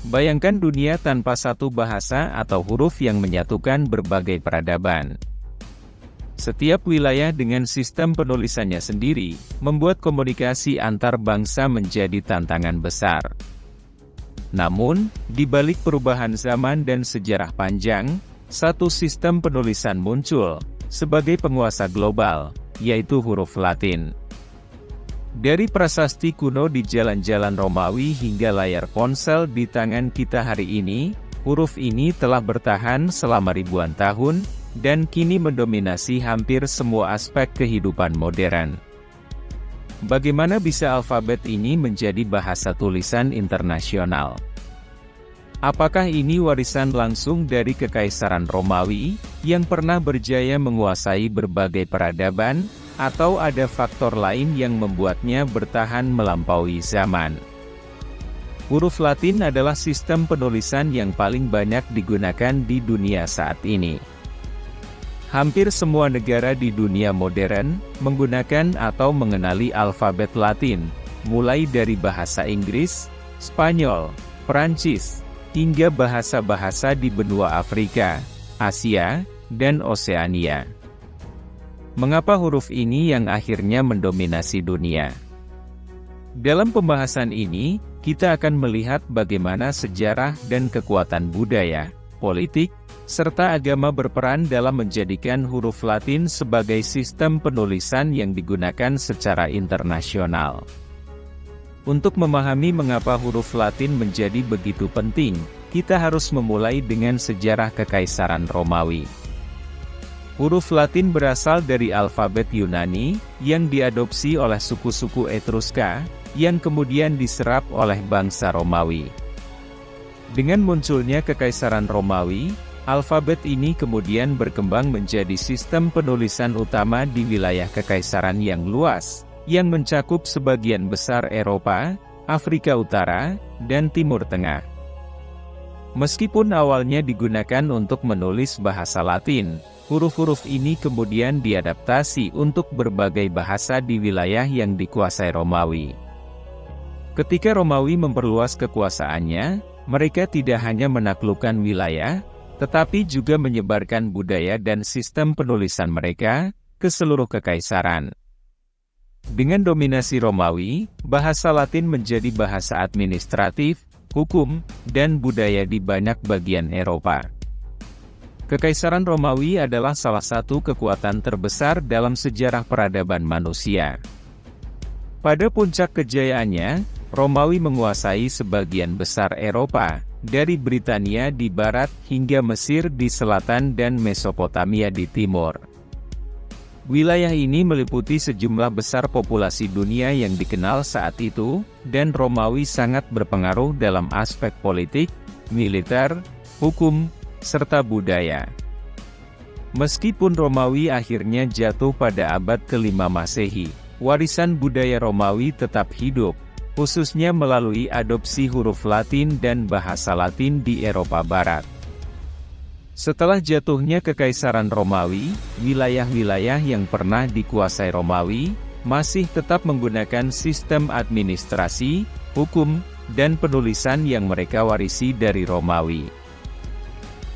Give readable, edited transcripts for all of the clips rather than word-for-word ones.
Bayangkan dunia tanpa satu bahasa atau huruf yang menyatukan berbagai peradaban. Setiap wilayah dengan sistem penulisannya sendiri, membuat komunikasi antar bangsa menjadi tantangan besar. Namun, di balik perubahan zaman dan sejarah panjang, satu sistem penulisan muncul sebagai penguasa global, yaitu huruf Latin. Dari prasasti kuno di jalan-jalan Romawi hingga layar ponsel di tangan kita hari ini, huruf ini telah bertahan selama ribuan tahun, dan kini mendominasi hampir semua aspek kehidupan modern. Bagaimana bisa alfabet ini menjadi bahasa tulisan internasional? Apakah ini warisan langsung dari Kekaisaran Romawi, yang pernah berjaya menguasai berbagai peradaban, atau ada faktor lain yang membuatnya bertahan melampaui zaman? Huruf Latin adalah sistem penulisan yang paling banyak digunakan di dunia saat ini. Hampir semua negara di dunia modern menggunakan atau mengenali alfabet Latin, mulai dari bahasa Inggris, Spanyol, Perancis, hingga bahasa-bahasa di benua Afrika, Asia, dan Oseania. Mengapa huruf ini yang akhirnya mendominasi dunia? Dalam pembahasan ini, kita akan melihat bagaimana sejarah dan kekuatan budaya, politik, serta agama berperan dalam menjadikan huruf Latin sebagai sistem penulisan yang digunakan secara internasional. Untuk memahami mengapa huruf Latin menjadi begitu penting, kita harus memulai dengan sejarah Kekaisaran Romawi. Huruf Latin berasal dari alfabet Yunani, yang diadopsi oleh suku-suku Etruska, yang kemudian diserap oleh bangsa Romawi. Dengan munculnya Kekaisaran Romawi, alfabet ini kemudian berkembang menjadi sistem penulisan utama di wilayah kekaisaran yang luas, yang mencakup sebagian besar Eropa, Afrika Utara, dan Timur Tengah. Meskipun awalnya digunakan untuk menulis bahasa Latin, huruf-huruf ini kemudian diadaptasi untuk berbagai bahasa di wilayah yang dikuasai Romawi. Ketika Romawi memperluas kekuasaannya, mereka tidak hanya menaklukkan wilayah, tetapi juga menyebarkan budaya dan sistem penulisan mereka ke seluruh kekaisaran. Dengan dominasi Romawi, bahasa Latin menjadi bahasa administratif, hukum, dan budaya di banyak bagian Eropa. Kekaisaran Romawi adalah salah satu kekuatan terbesar dalam sejarah peradaban manusia. Pada puncak kejayaannya, Romawi menguasai sebagian besar Eropa, dari Britania di barat hingga Mesir di selatan dan Mesopotamia di timur. Wilayah ini meliputi sejumlah besar populasi dunia yang dikenal saat itu, dan Romawi sangat berpengaruh dalam aspek politik, militer, hukum, serta budaya. Meskipun Romawi akhirnya jatuh pada abad ke-5 Masehi, warisan budaya Romawi tetap hidup, khususnya melalui adopsi huruf Latin dan bahasa Latin di Eropa Barat. Setelah jatuhnya Kekaisaran Romawi, wilayah-wilayah yang pernah dikuasai Romawi, masih tetap menggunakan sistem administrasi, hukum, dan penulisan yang mereka warisi dari Romawi.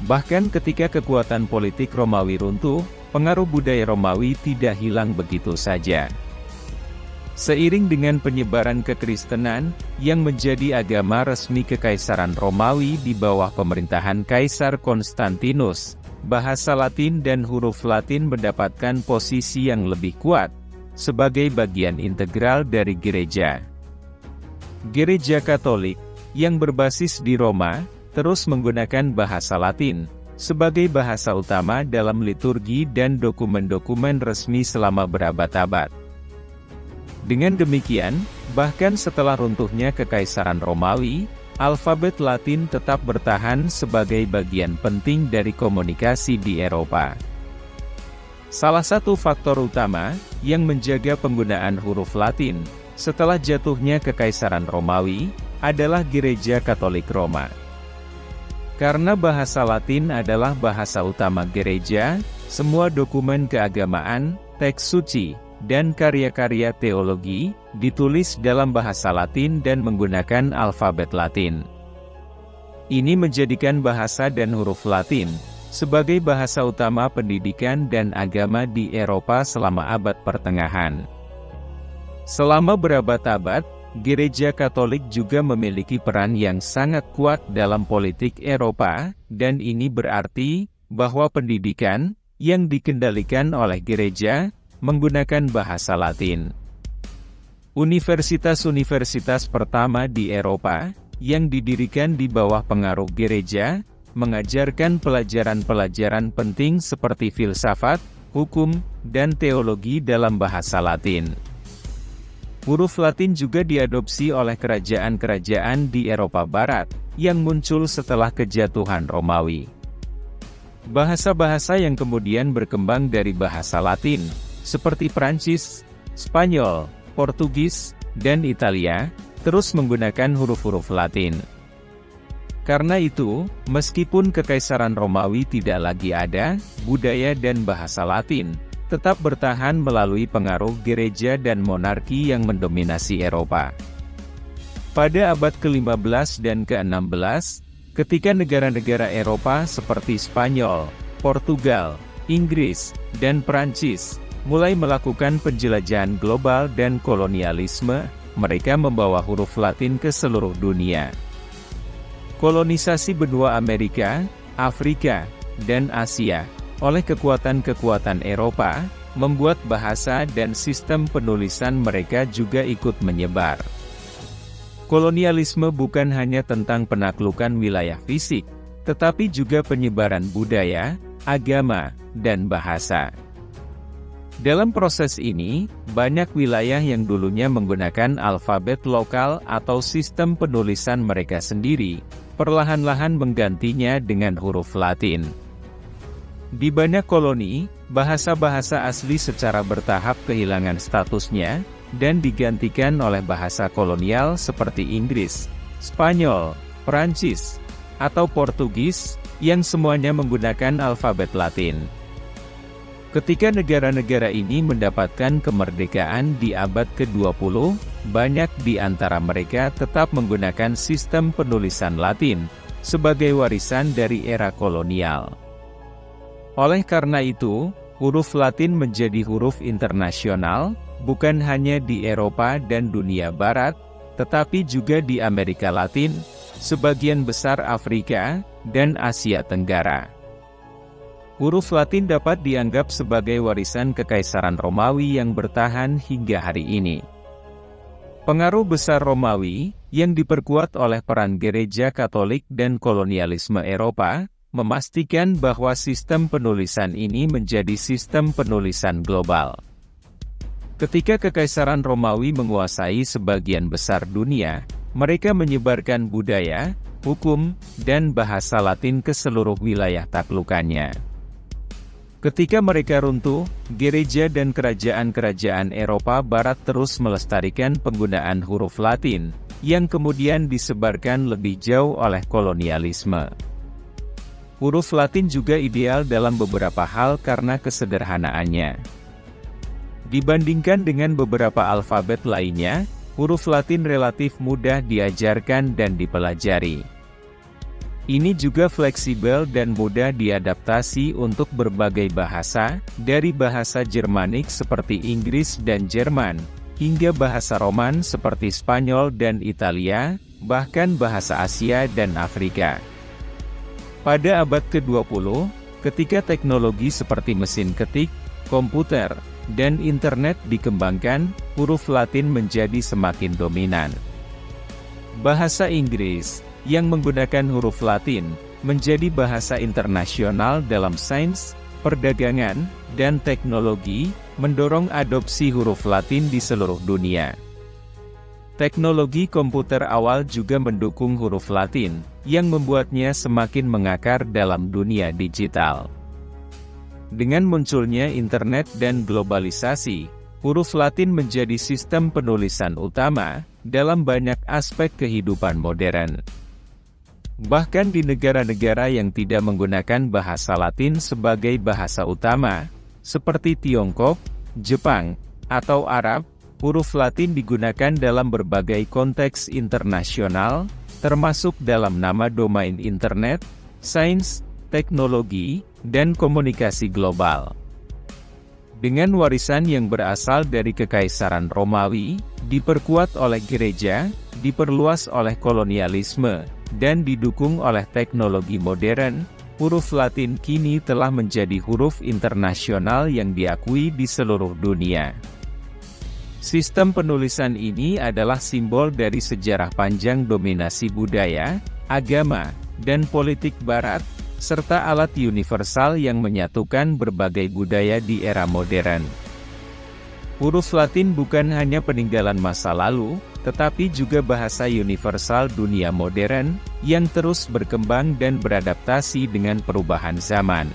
Bahkan ketika kekuatan politik Romawi runtuh, pengaruh budaya Romawi tidak hilang begitu saja. Seiring dengan penyebaran kekristenan, yang menjadi agama resmi Kekaisaran Romawi di bawah pemerintahan Kaisar Konstantinus, bahasa Latin dan huruf Latin mendapatkan posisi yang lebih kuat, sebagai bagian integral dari gereja. Gereja Katolik, yang berbasis di Roma, terus menggunakan bahasa Latin, sebagai bahasa utama dalam liturgi dan dokumen-dokumen resmi selama berabad-abad. Dengan demikian, bahkan setelah runtuhnya Kekaisaran Romawi, alfabet Latin tetap bertahan sebagai bagian penting dari komunikasi di Eropa. Salah satu faktor utama yang menjaga penggunaan huruf Latin setelah jatuhnya Kekaisaran Romawi adalah Gereja Katolik Roma. Karena bahasa Latin adalah bahasa utama gereja, semua dokumen keagamaan, teks suci, dan karya-karya teologi ditulis dalam bahasa Latin dan menggunakan alfabet Latin. Ini menjadikan bahasa dan huruf Latin sebagai bahasa utama pendidikan dan agama di Eropa selama abad pertengahan. Selama berabad-abad, Gereja Katolik juga memiliki peran yang sangat kuat dalam politik Eropa, dan ini berarti bahwa pendidikan yang dikendalikan oleh gereja menggunakan bahasa Latin. Universitas-universitas pertama di Eropa yang didirikan di bawah pengaruh gereja mengajarkan pelajaran-pelajaran penting seperti filsafat, hukum, dan teologi dalam bahasa Latin. Huruf Latin juga diadopsi oleh kerajaan-kerajaan di Eropa Barat yang muncul setelah kejatuhan Romawi. Bahasa-bahasa yang kemudian berkembang dari bahasa Latin, seperti Prancis, Spanyol, Portugis, dan Italia, terus menggunakan huruf-huruf Latin. Karena itu, meskipun Kekaisaran Romawi tidak lagi ada, budaya dan bahasa Latin tetap bertahan melalui pengaruh gereja dan monarki yang mendominasi Eropa. Pada abad ke-15 dan ke-16, ketika negara-negara Eropa seperti Spanyol, Portugal, Inggris, dan Prancis mulai melakukan penjelajahan global dan kolonialisme, mereka membawa huruf Latin ke seluruh dunia. Kolonisasi benua Amerika, Afrika, dan Asia oleh kekuatan-kekuatan Eropa membuat bahasa dan sistem penulisan mereka juga ikut menyebar. Kolonialisme bukan hanya tentang penaklukan wilayah fisik, tetapi juga penyebaran budaya, agama, dan bahasa. Dalam proses ini, banyak wilayah yang dulunya menggunakan alfabet lokal atau sistem penulisan mereka sendiri, perlahan-lahan menggantinya dengan huruf Latin. Di banyak koloni, bahasa-bahasa asli secara bertahap kehilangan statusnya, dan digantikan oleh bahasa kolonial seperti Inggris, Spanyol, Prancis, atau Portugis, yang semuanya menggunakan alfabet Latin. Ketika negara-negara ini mendapatkan kemerdekaan di abad ke-20, banyak di antara mereka tetap menggunakan sistem penulisan Latin sebagai warisan dari era kolonial. Oleh karena itu, huruf Latin menjadi huruf internasional, bukan hanya di Eropa dan dunia Barat, tetapi juga di Amerika Latin, sebagian besar Afrika, dan Asia Tenggara. Huruf Latin dapat dianggap sebagai warisan Kekaisaran Romawi yang bertahan hingga hari ini. Pengaruh besar Romawi, yang diperkuat oleh peran gereja Katolik dan kolonialisme Eropa, memastikan bahwa sistem penulisan ini menjadi sistem penulisan global. Ketika Kekaisaran Romawi menguasai sebagian besar dunia, mereka menyebarkan budaya, hukum, dan bahasa Latin ke seluruh wilayah taklukannya. Ketika mereka runtuh, gereja dan kerajaan-kerajaan Eropa Barat terus melestarikan penggunaan huruf Latin, yang kemudian disebarkan lebih jauh oleh kolonialisme. Huruf Latin juga ideal dalam beberapa hal karena kesederhanaannya. Dibandingkan dengan beberapa alfabet lainnya, huruf Latin relatif mudah diajarkan dan dipelajari. Ini juga fleksibel dan mudah diadaptasi untuk berbagai bahasa, dari bahasa Jermanik seperti Inggris dan Jerman, hingga bahasa Roman seperti Spanyol dan Italia, bahkan bahasa Asia dan Afrika. Pada abad ke-20, ketika teknologi seperti mesin ketik, komputer, dan internet dikembangkan, huruf Latin menjadi semakin dominan. Bahasa Inggris yang menggunakan huruf Latin menjadi bahasa internasional dalam sains, perdagangan, dan teknologi, mendorong adopsi huruf Latin di seluruh dunia. Teknologi komputer awal juga mendukung huruf Latin, yang membuatnya semakin mengakar dalam dunia digital. Dengan munculnya internet dan globalisasi, huruf Latin menjadi sistem penulisan utama dalam banyak aspek kehidupan modern. Bahkan di negara-negara yang tidak menggunakan bahasa Latin sebagai bahasa utama, seperti Tiongkok, Jepang, atau Arab, huruf Latin digunakan dalam berbagai konteks internasional, termasuk dalam nama domain internet, sains, teknologi, dan komunikasi global. Dengan warisan yang berasal dari Kekaisaran Romawi, diperkuat oleh gereja, diperluas oleh kolonialisme, dan didukung oleh teknologi modern, huruf Latin kini telah menjadi huruf internasional yang diakui di seluruh dunia. Sistem penulisan ini adalah simbol dari sejarah panjang dominasi budaya, agama, dan politik Barat, serta alat universal yang menyatukan berbagai budaya di era modern. Huruf Latin bukan hanya peninggalan masa lalu, tetapi juga bahasa universal dunia modern, yang terus berkembang dan beradaptasi dengan perubahan zaman.